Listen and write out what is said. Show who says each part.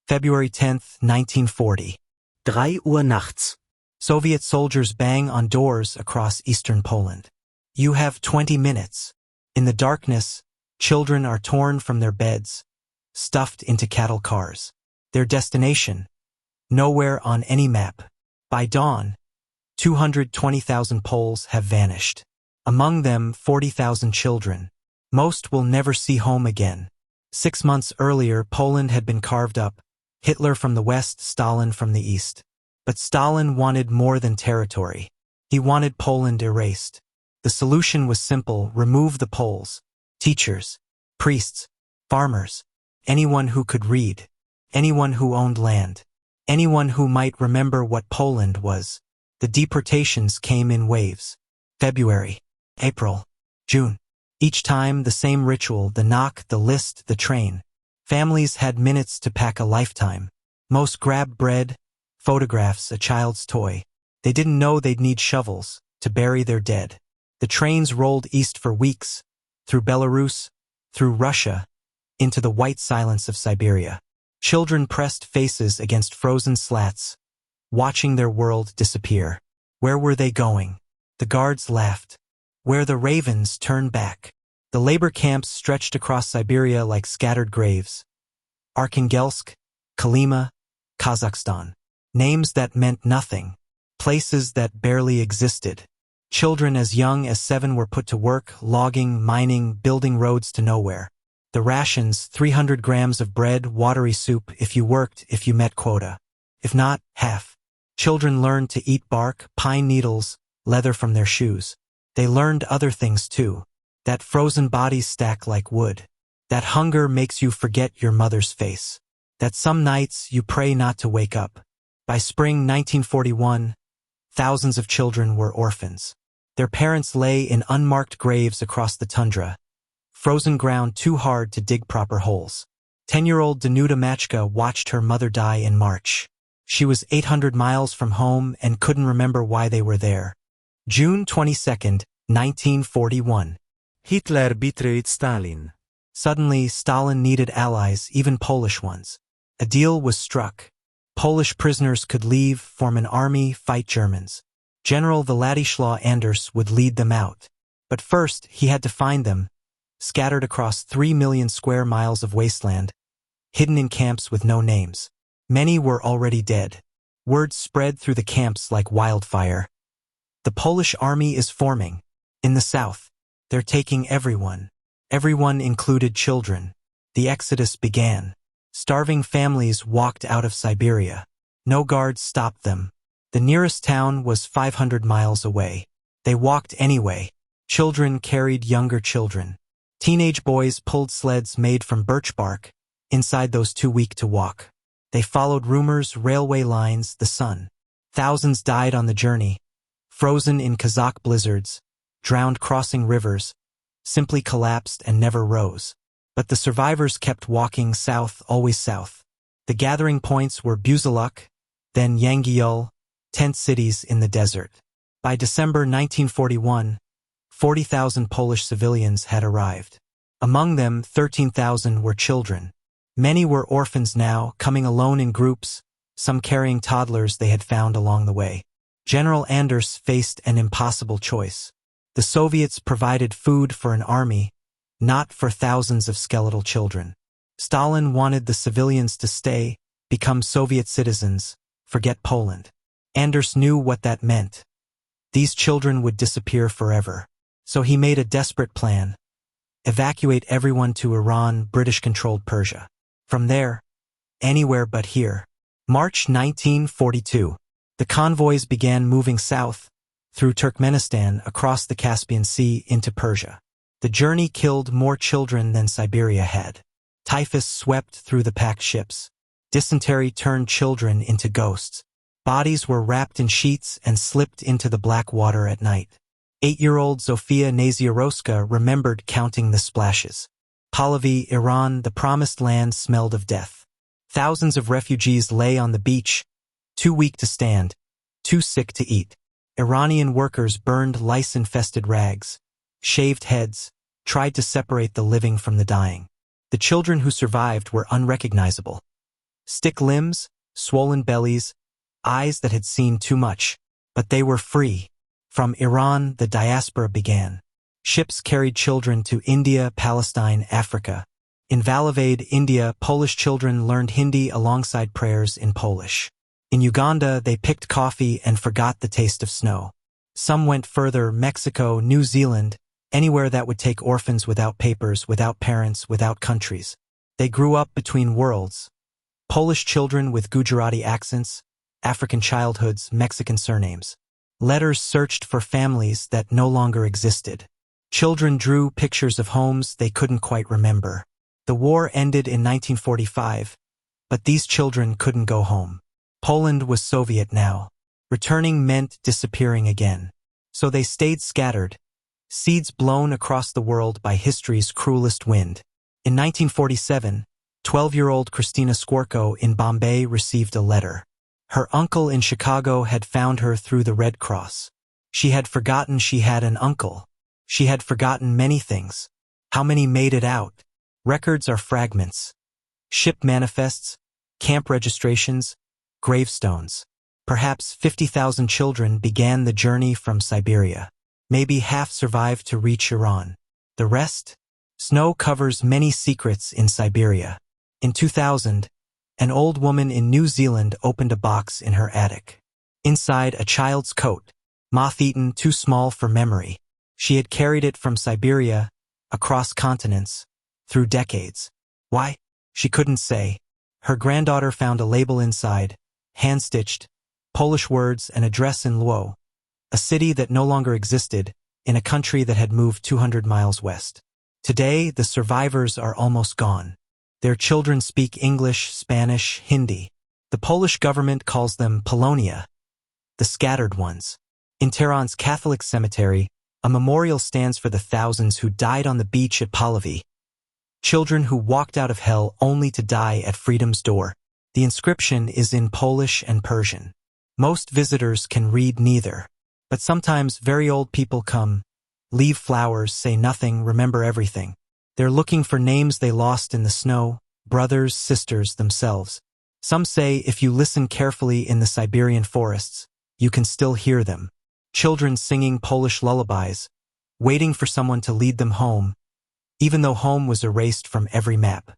Speaker 1: February 10th, 1940.
Speaker 2: 3 Uhr nachts.
Speaker 1: Soviet soldiers bang on doors across eastern Poland. You have 20 minutes. In the darkness, children are torn from their beds, stuffed into cattle cars. Their destination? Nowhere on any map. By dawn, 220,000 Poles have vanished. Among them, 40,000 children. Most will never see home again. 6 months earlier, Poland had been carved up, Hitler from the west, Stalin from the east. But Stalin wanted more than territory. He wanted Poland erased. The solution was simple: remove the Poles. Teachers, priests, farmers, anyone who could read, anyone who owned land, anyone who might remember what Poland was. The deportations came in waves. February, April, June. Each time the same ritual: the knock, the list, the train. Families had minutes to pack a lifetime. Most grabbed bread, photographs, a child's toy. They didn't know they'd need shovels to bury their dead. The trains rolled east for weeks, through Belarus, through Russia, into the white silence of Siberia. Children pressed faces against frozen slats, watching their world disappear. Where were they going? The guards laughed. Where the ravens turned back. The labor camps stretched across Siberia like scattered graves. Arkhangelsk, Kolyma, Kazakhstan. Names that meant nothing. Places that barely existed. Children as young as 7 were put to work, logging, mining, building roads to nowhere. The rations: 300 grams of bread, watery soup, if you worked, if you met quota. If not, half. Children learned to eat bark, pine needles, leather from their shoes. They learned other things too. That frozen bodies stack like wood. That hunger makes you forget your mother's face. That some nights you pray not to wake up. By spring 1941, thousands of children were orphans. Their parents lay in unmarked graves across the tundra, frozen ground too hard to dig proper holes. 10-year-old Danuta Machka watched her mother die in March. She was 800 miles from home and couldn't remember why they were there. June 22nd, 1941.
Speaker 2: Hitler betrayed Stalin.
Speaker 1: Suddenly, Stalin needed allies, even Polish ones. A deal was struck. Polish prisoners could leave, form an army, fight Germans. General Władysław Anders would lead them out. But first, he had to find them, scattered across 3 million square miles of wasteland, hidden in camps with no names. Many were already dead. Word spread through the camps like wildfire. The Polish army is forming. In the south, they're taking everyone. Everyone included children. The exodus began. Starving families walked out of Siberia. No guards stopped them. The nearest town was 500 miles away. They walked anyway. Children carried younger children. Teenage boys pulled sleds made from birch bark, inside those too weak to walk. They followed rumors, railway lines, the sun. Thousands died on the journey, frozen in Kazakh blizzards, drowned crossing rivers, simply collapsed and never rose. But the survivors kept walking south, always south. The gathering points were Buzaluk, then Yangiul, tent cities in the desert. By December 1941, 40,000 Polish civilians had arrived. Among them, 13,000 were children. Many were orphans now, coming alone in groups, some carrying toddlers they had found along the way. General Anders faced an impossible choice. The Soviets provided food for an army, not for thousands of skeletal children. Stalin wanted the civilians to stay, become Soviet citizens, forget Poland. Anders knew what that meant. These children would disappear forever. So he made a desperate plan: evacuate everyone to Iran, British-controlled Persia. From there, anywhere but here. March 1942. The convoys began moving south, through Turkmenistan, across the Caspian Sea, into Persia. The journey killed more children than Siberia had. Typhus swept through the packed ships. Dysentery turned children into ghosts. Bodies were wrapped in sheets and slipped into the black water at night. 8-year-old Zofia Naziorowska remembered counting the splashes. Pahlavi, Iran, the promised land, smelled of death. Thousands of refugees lay on the beach, too weak to stand, too sick to eat. Iranian workers burned lice-infested rags, shaved heads, tried to separate the living from the dying. The children who survived were unrecognizable. Stick limbs, swollen bellies, eyes that had seen too much. But they were free. From Iran, the diaspora began. Ships carried children to India, Palestine, Africa. In Valivade, India, Polish children learned Hindi alongside prayers in Polish. In Uganda, they picked coffee and forgot the taste of snow. Some went further, Mexico, New Zealand, anywhere that would take orphans without papers, without parents, without countries. They grew up between worlds. Polish children with Gujarati accents, African childhoods, Mexican surnames. Letters searched for families that no longer existed. Children drew pictures of homes they couldn't quite remember. The war ended in 1945, but these children couldn't go home. Poland was Soviet now. Returning meant disappearing again. So they stayed scattered, seeds blown across the world by history's cruelest wind. In 1947, 12-year-old Christina Skorko in Bombay received a letter. Her uncle in Chicago had found her through the Red Cross. She had forgotten she had an uncle. She had forgotten many things. How many made it out? Records are fragments. Ship manifests, camp registrations, gravestones. Perhaps 50,000 children began the journey from Siberia. Maybe half survived to reach Iran. The rest? Snow covers many secrets in Siberia. In 2000, an old woman in New Zealand opened a box in her attic. Inside, a child's coat, moth-eaten, too small for memory. She had carried it from Siberia, across continents, through decades. Why? She couldn't say. Her granddaughter found a label inside, hand-stitched, Polish words, an address in Lwów, a city that no longer existed, in a country that had moved 200 miles west. Today, the survivors are almost gone. Their children speak English, Spanish, Hindi. The Polish government calls them Polonia, the scattered ones. In Tehran's Catholic cemetery, a memorial stands for the thousands who died on the beach at Pahlavi, children who walked out of hell only to die at freedom's door. The inscription is in Polish and Persian. Most visitors can read neither. But sometimes very old people come, leave flowers, say nothing, remember everything. They're looking for names they lost in the snow, brothers, sisters, themselves. Some say if you listen carefully in the Siberian forests, you can still hear them. Children singing Polish lullabies, waiting for someone to lead them home, even though home was erased from every map.